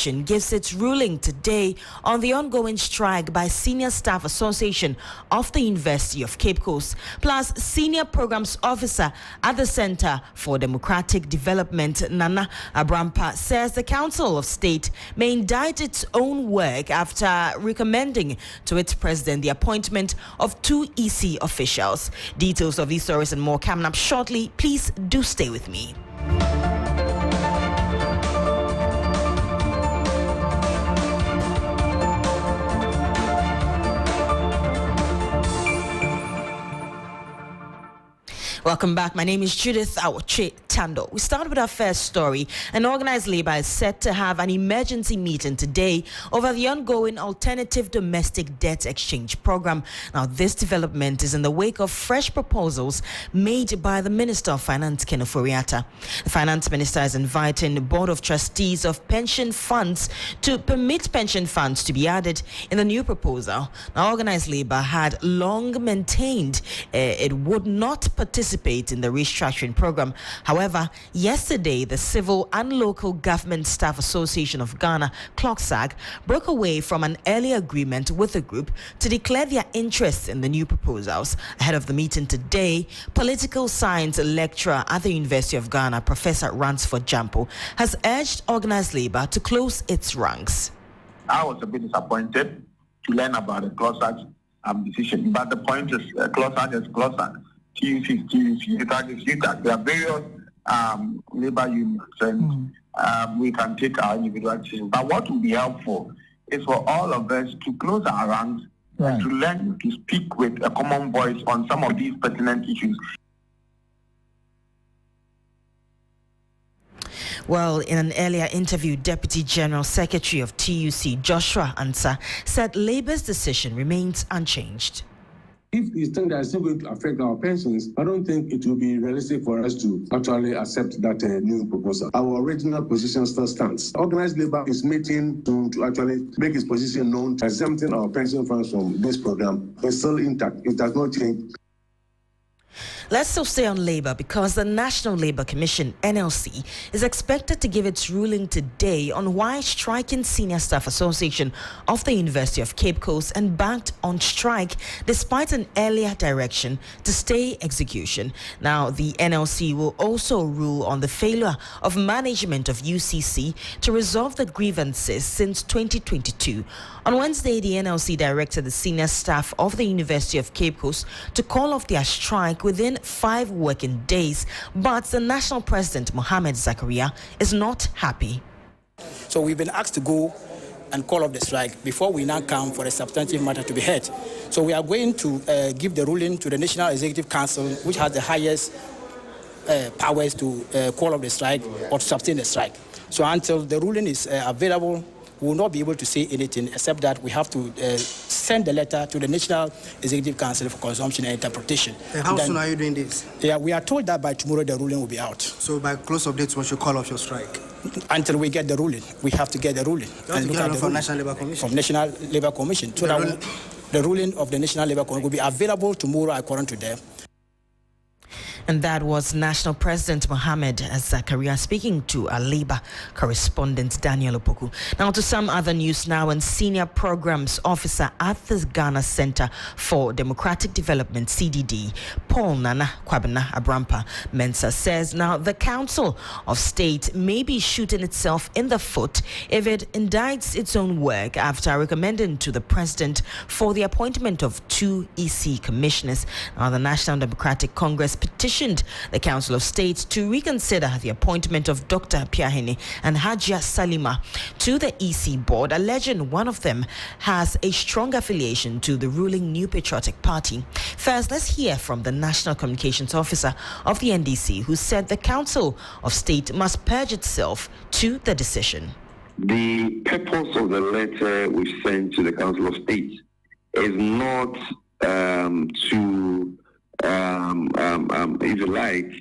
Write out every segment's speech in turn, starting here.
gives its ruling today on the ongoing strike by Senior Staff Association of the University of Cape Coast, plus Senior Programs Officer at the Center for Democratic Development, Nana Abrampa, says the Council of State may indict its own work after recommending to its president the appointment of 2 EC officials. Details of these stories and more coming up shortly. Please do stay with me. Welcome back. My name is Judith Tandoh. We start with our first story. An organized labor is set to have an emergency meeting today over the ongoing alternative domestic debt exchange program. Now, this development is in the wake of fresh proposals made by the Minister of Finance, Ken Ofori-Atta. The Finance Minister is inviting the Board of Trustees of pension funds to permit pension funds to be added in the new proposal. Now, organized labor had long maintained it would not participate in the restructuring program. However, yesterday, the Civil and Local Government Staff Association of Ghana, CLOGSAG, broke away from an earlier agreement with the group to declare their interest in the new proposals. Ahead of the meeting today, political science lecturer at the University of Ghana, Professor Ransford Jampo, has urged organized labor to close its ranks. I was a bit disappointed to learn about the CLOGSAG decision, but the point is CLOGSAG is CLOGSAG. TUC, UTAC. There are various labor unions, and we can take our individual decisions. But what would be helpful is for all of us to close our ranks and to learn to speak with a common voice on some of these pertinent issues. Well, in an earlier interview, Deputy General Secretary of TUC, Joshua Ansah, said Labour's decision remains unchanged. If you think that it's not going to affect our pensions, I don't think it will be realistic for us to actually accept that new proposal. Our original position still stands. Organized labor is meeting to actually make its position known, exempting our pension funds from this program. It's still intact. It does not change. Let's still stay on labor because the National Labour Commission, NLC, is expected to give its ruling today on why striking Senior Staff Association of the University of Cape Coast embarked on strike despite an earlier direction to stay execution. Now, the NLC will also rule on the failure of management of UCC to resolve the grievances since 2022. On Wednesday, the NLC directed the senior staff of the University of Cape Coast to call off their strike within 5 working days, but the national president, Mohamed Zakaria, is not happy. So we've been asked to go and call off the strike before we now come for a substantive matter to be heard. So we are going to give the ruling to the National Executive Council, which has the highest powers to call off the strike or to sustain the strike. So until the ruling is available, we will not be able to say anything except that we have to send the letter to the National Executive Council for consumption and interpretation. How soon are you doing this? Yeah, we are told that by tomorrow the ruling will be out. So by close of dates, once you call off your strike? Until we get the ruling. We have to get the ruling. And look at the from National Labour Commission? From National Labour Commission. So that the ruling of the National Labour Commission will be available tomorrow according to them. And that was National President Mohamed Zakaria speaking to our Labour correspondent Daniel Opoku. Now to some other news now, and Senior Programs Officer at the Ghana Center for Democratic Development, CDD, Paul Nana Kwabena Abrampa Mensah, says now the Council of State may be shooting itself in the foot if it indicts its own work after recommending to the President for the appointment of 2 EC commissioners. Now the National Democratic Congress petitioned the Council of State to reconsider the appointment of Dr. Piahene and Hajia Salima to the EC board, alleging one of them has a strong affiliation to the ruling New Patriotic Party. First, let's hear from the National Communications Officer of the NDC, who said the Council of State must purge itself to the decision. The purpose of the letter we sent to the Council of State is not to if you like,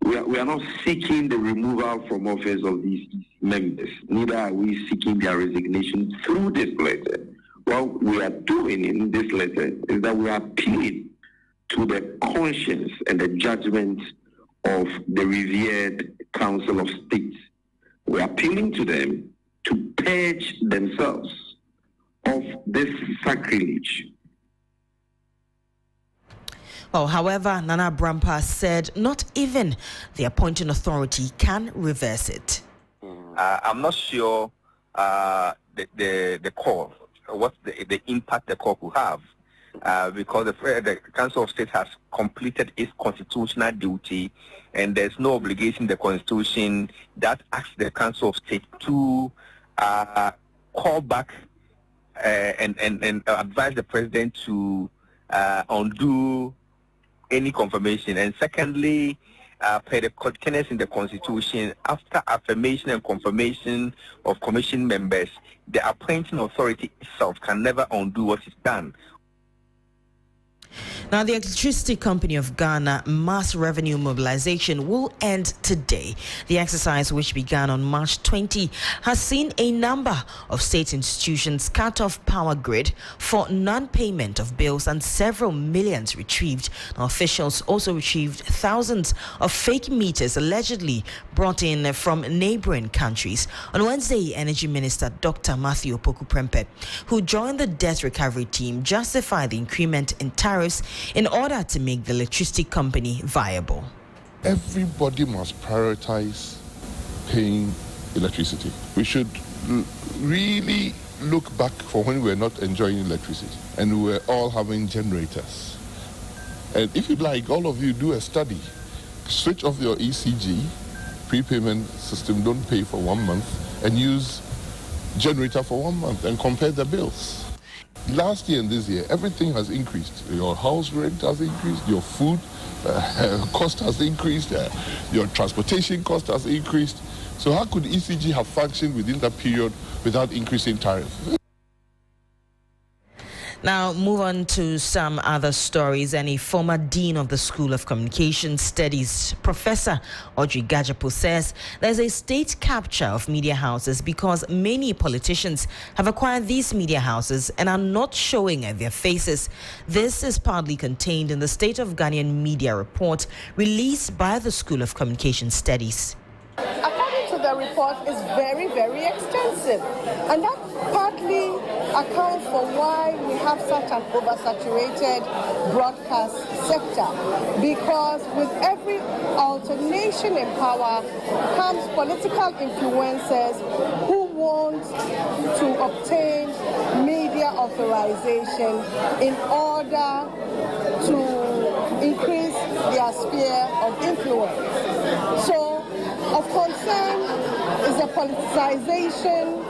we are not seeking the removal from office of these members. Neither are we seeking their resignation through this letter. What we are doing in this letter is that we are appealing to the conscience and the judgment of the revered Council of State. We are appealing to them to purge themselves of this sacrilege. Well, however, Nana Brampa said not even the appointing authority can reverse it. I'm not sure the call, what the impact the call could have, because the Council of State has completed its constitutional duty, and there's no obligation in the Constitution that asks the Council of State to call back and advise the President to undo any confirmation. And secondly, per the tenets in the Constitution, after affirmation and confirmation of commission members, the appointing authority itself can never undo what is done. Now, the Electricity Company of Ghana mass revenue mobilization will end today. The exercise, which began on March 20, has seen a number of state institutions cut off power grid for non-payment of bills and several millions retrieved. Now, officials also retrieved thousands of fake meters allegedly brought in from neighboring countries. On Wednesday, Energy Minister Dr. Matthew Opoku-Prempeh, who joined the debt recovery team, justified the increment in tariffs in order to make the electricity company viable. Everybody must prioritize paying electricity. We should really look back for when we were not enjoying electricity and we were all having generators. And if you'd like, all of you do a study. Switch off your ECG, prepayment system, don't pay for 1 month, and use generator for 1 month and compare the bills. Last year and this year, everything has increased. Your house rent has increased, your food cost has increased, your transportation cost has increased. So how could ECG have functioned within that period without increasing tariffs? Now, move on to some other stories. And a former dean of the School of Communication Studies, Professor Audrey Gajapo, says there's a state capture of media houses because many politicians have acquired these media houses and are not showing their faces. This is partly contained in the State of Ghanaian Media report released by the School of Communication Studies. According to the report, is very, very extensive, and that partly accounts for why we have such an oversaturated broadcast sector, because with every alternation in power comes political influencers who want to obtain media authorization in order to increase their sphere of influence. So, of concern is the politicization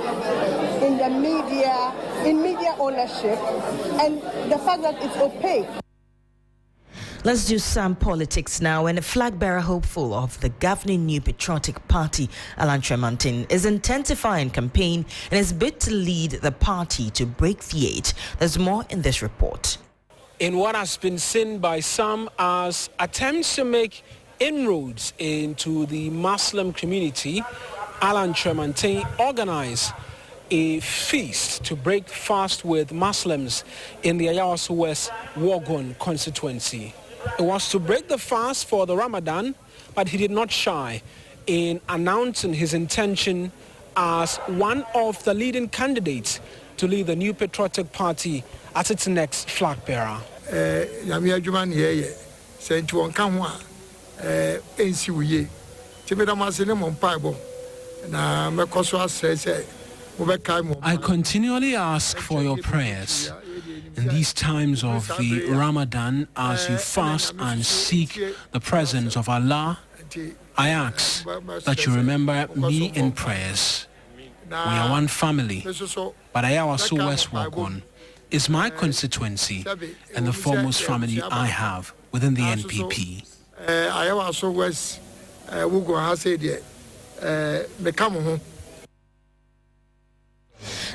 in the media, in media ownership, and the fact that it's opaque. Let's do some politics now. And a flag bearer hopeful of the governing New Patriotic Party, Alan Tremantin, is intensifying campaign and is bid to lead the party to break the 8. There's more in this report. In what has been seen by some as attempts to make inroads into the Muslim community, Alan Tremantin organized a feast to break fast with Muslims in the Ayawaso West Wogon constituency. It was to break the fast for the Ramadan, but he did not shy in announcing his intention as one of the leading candidates to lead the New Patriotic Party as its next flag bearer. I continually ask for your prayers in these times of the Ramadan as you fast and seek the presence of Allah. I ask that you remember me in prayers. We are one family, but Ayawaso West Wogon is my constituency and the foremost family I have within the NPP. Ayawaso West Wogon has said,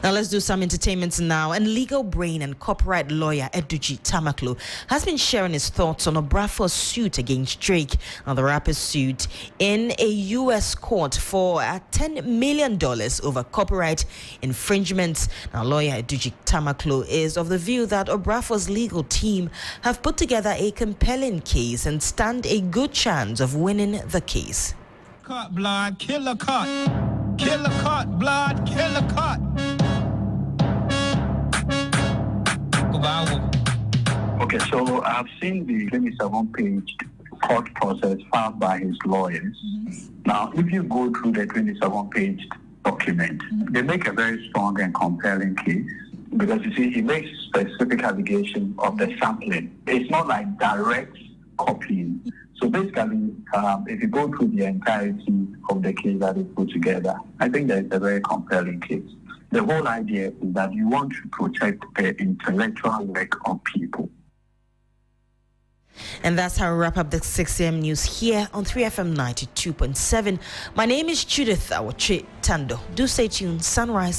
Now let's do some entertainment now. And legal brain and copyright lawyer Judith Tandoh has been sharing his thoughts on Obrafo's suit against Drake. Now the rapper's suit in a U.S. court for $10 million over copyright infringements. Now lawyer Judith Tandoh is of the view that Obrafo's legal team have put together a compelling case and stand a good chance of winning the case. Cut, blood, kill a cut. Kill a cut, blood, kill a cut. Okay, so I've seen the 27-page court process filed by his lawyers. Now, if you go through the 27-page document, they make a very strong and compelling case because, you see, he makes specific allegations of the sampling. It's not like direct copying. So basically, if you go through the entirety of the case that is put together, I think that it's a very compelling case. The whole idea is that you want to protect the intellectual work of people. And that's how we wrap up the 6 a.m. news here on 3FM 92.7. My name is Judith Tandoh. Do stay tuned. Sunrise